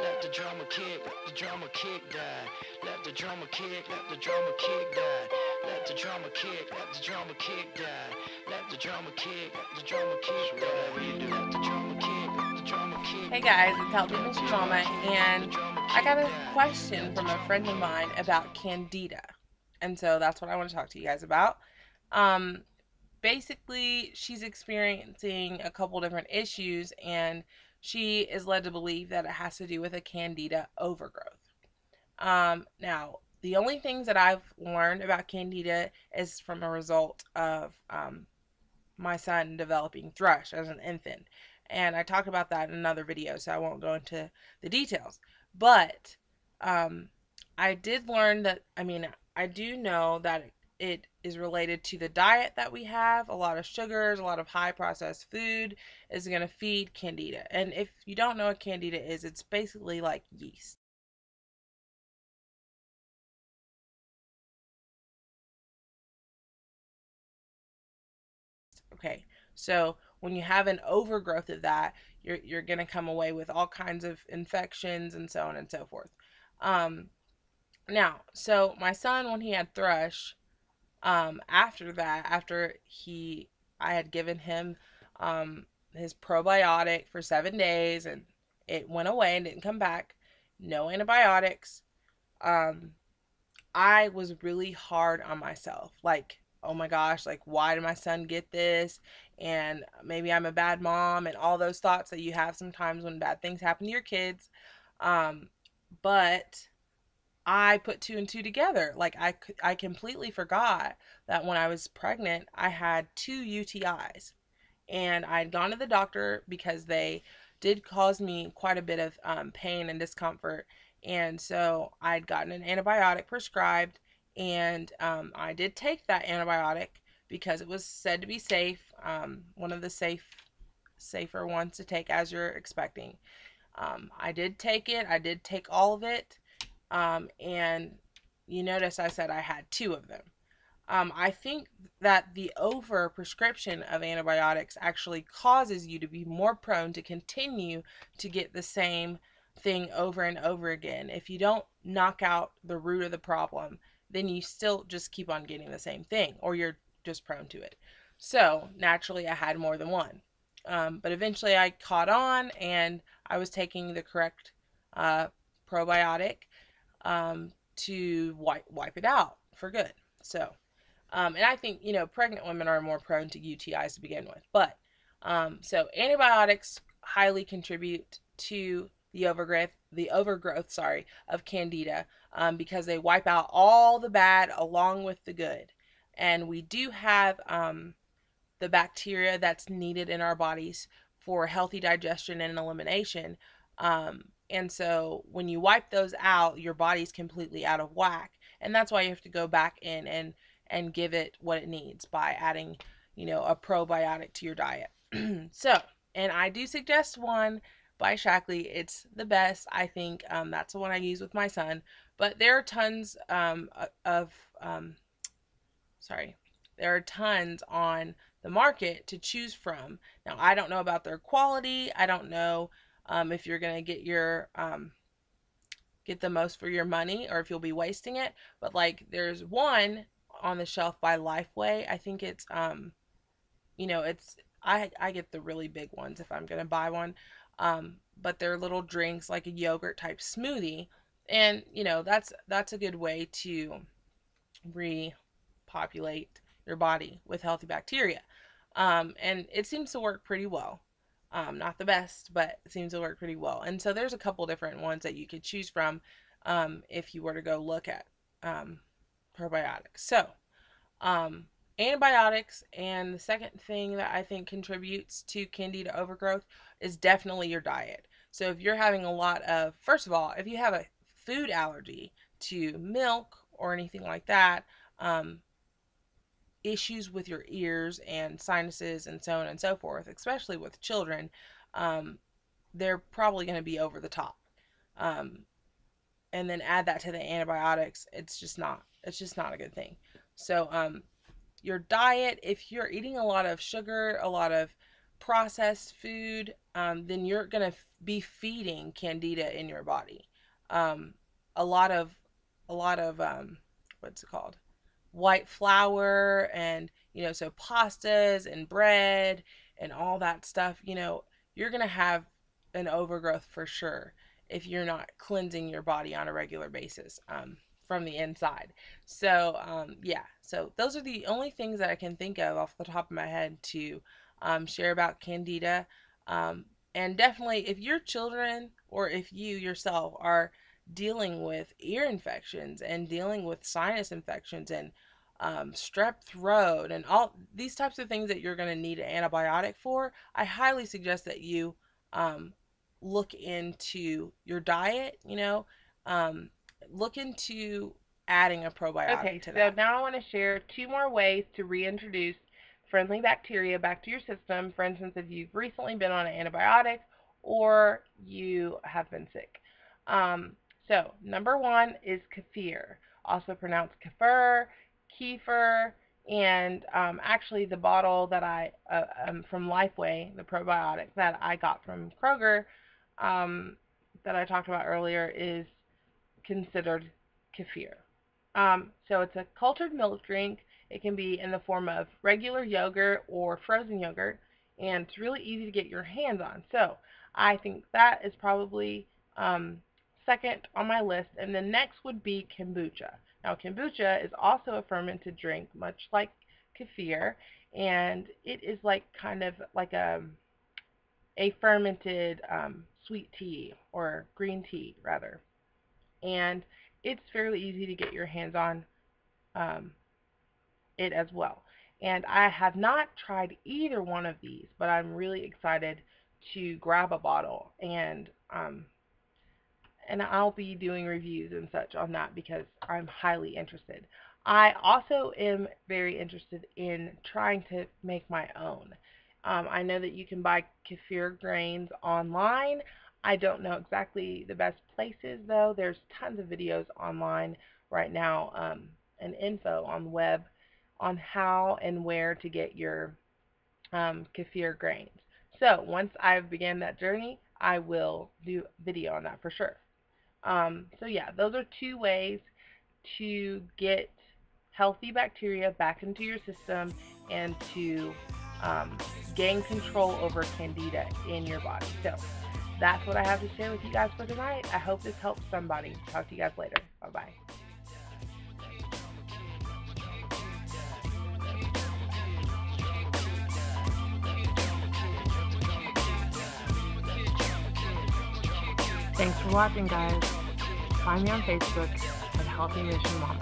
Let the drama kick, let the drama kick die. Let the drama kick, let the drama kick die. Let the drama kick, let the drama kick die. Let the drama kick, let the drama kick die. Let the drama kick, let the drama kick. Hey guys, it's Healthy Mission Mama, and I got a question from a friend of mine about Candida. And so that's what I want to talk to you guys about. Um, Basically, she's experiencing a couple different issues, and she is led to believe that it has to do with a Candida overgrowth. Now, the only things that I've learned about Candida is from a result of my son developing thrush as an infant. And I talked about that in another video, so I won't go into the details. But um, I did learn that, I do know that it is related to the diet that we have. A lot of sugars, a lot of high processed food is going to feed candida. And if you don't know what candida is, it's basically like yeast. Okay, so when you have an overgrowth of that, you're going to come away with all kinds of infections and so on and so forth. Um, Now, so my son, when he had thrush, after that, I had given him his probiotic for 7 days, and it went away and didn't come back. No antibiotics. Um, I was really hard on myself. Like, oh my gosh, like, why did my son get this? And maybe I'm a bad mom, and all those thoughts that you have sometimes when bad things happen to your kids. Um, but I put two and two together. Like, I completely forgot that when I was pregnant, I had two UTIs. And I'd gone to the doctor because they did cause me quite a bit of pain and discomfort. And so I'd gotten an antibiotic prescribed, and I did take that antibiotic because it was said to be safe, one of the safer ones to take as you're expecting. I did take it. I did take all of it. And you notice I said I had two of them. I think that the over prescription of antibiotics actually causes you to be more prone to continue to get the same thing over and over again. If you don't knock out the root of the problem, then you still just keep on getting the same thing, or you're just prone to it. So naturally, I had more than one. But eventually, I caught on, and I was taking the correct uh, probiotic to wipe it out for good. So, and I think, pregnant women are more prone to UTIs to begin with. But, so antibiotics highly contribute to the overgrowth, sorry, of Candida, because they wipe out all the bad along with the good. And we do have the bacteria that's needed in our bodies for healthy digestion and elimination. And so when you wipe those out, your body's completely out of whack. And that's why you have to go back in and give it what it needs by adding, a probiotic to your diet. So, and I do suggest one by Shackley. It's the best, I think. That's the one I use with my son. But there are tons of sorry, there are tons on the market to choose from. Now, I don't know about their quality. I don't know if you're gonna get the most for your money, or if you'll be wasting it. But like, there's one on the shelf by Lifeway. I think it's it's I get the really big ones if I'm gonna buy one. But they're little drinks like a yogurt type smoothie, and that's a good way to repopulate your body with healthy bacteria. And it seems to work pretty well. Not the best, but it seems to work pretty well. And so there's a couple different ones that you could choose from if you were to go look at probiotics. So, um, antibiotics, and the second thing that I think contributes to candida overgrowth is definitely your diet. So if you're having a lot of, first of all, if you have a food allergy to milk or anything like that, um, issues with your ears and sinuses and so on and so forth, especially with children, um, they're probably going to be over the top. Um, and then add that to the antibiotics, it's just not a good thing. So your diet, if you're eating a lot of sugar, a lot of processed food, then you're going to be feeding Candida in your body. Um, a lot of, what's it called? White flour, and so pastas and bread and all that stuff, you're going to have an overgrowth for sure if you're not cleansing your body on a regular basis, from the inside. So yeah, so those are the only things that I can think of off the top of my head to share about Candida. um, and definitely, if your children or if you yourself are dealing with ear infections and dealing with sinus infections and strep throat and all these types of things that you're going to need an antibiotic for, I highly suggest that you um, look into your diet, um, look into adding a probiotic Okay, to so that. now I want to share two more ways to reintroduce friendly bacteria back to your system. For instance, if you've recently been on an antibiotic or you have been sick. Um, so, number one is kefir, also pronounced kefir, kefir, and actually the bottle that from Lifeway, the probiotic that I got from Kroger, um, that I talked about earlier, is considered kefir. So it's a cultured milk drink. It can be in the form of regular yogurt or frozen yogurt, and it's really easy to get your hands on. So I think that is probably second on my list. And the next would be kombucha. Now, kombucha is also a fermented drink, much like kefir, and it is like kind of like a fermented sweet tea or green tea, rather. And it's fairly easy to get your hands on um, it as well. And I have not tried either one of these, but I'm really excited to grab a bottle and I'll be doing reviews and such on that because I'm highly interested. I also am very interested in trying to make my own. I know that you can buy kefir grains online. I don't know exactly the best places though. There's tons of videos online right now and info on the web on how and where to get your kefir grains. So once I've began that journey, I will do video on that for sure. So yeah, those are two ways to get healthy bacteria back into your system and to um, gain control over candida in your body. So that's what I have to share with you guys for tonight. I hope this helps somebody. Talk to you guys later. Bye bye. Thanks for watching, guys. Find me on Facebook at Healthy Mission Mama.